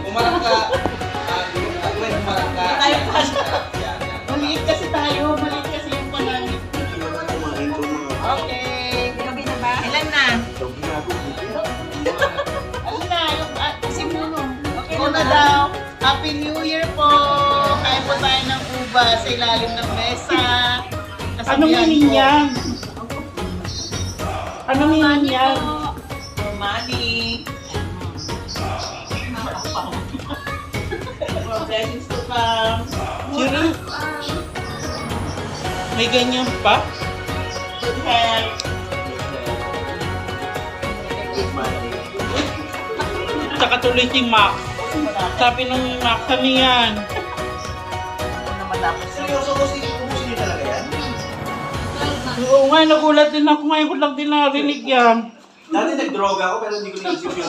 Umarang ka. Umarang ka. Tayo pa siya. Maliit kasi tayo. Maliit kasi yung panangit. Okay. Gabi na ba? Ilan na? Ano na? Kasi muno. Okay na daw. Happy New Year po. Kain po tayo ng uba sa ilalim ng mesa. Anong meaning yan? Anong meaning yan? Money. More blessings to come. Serious? May ganyan pa? Good health. Tsaka tuloy si Mac. Sabi ng Mac, ano yan? Seryoso ko ubusin niyo talaga yan? Oo nga, nagulat din ako. Ngayon ko lang din narinig yan. Dati nag-droga ako pero hindi ko naisip yun.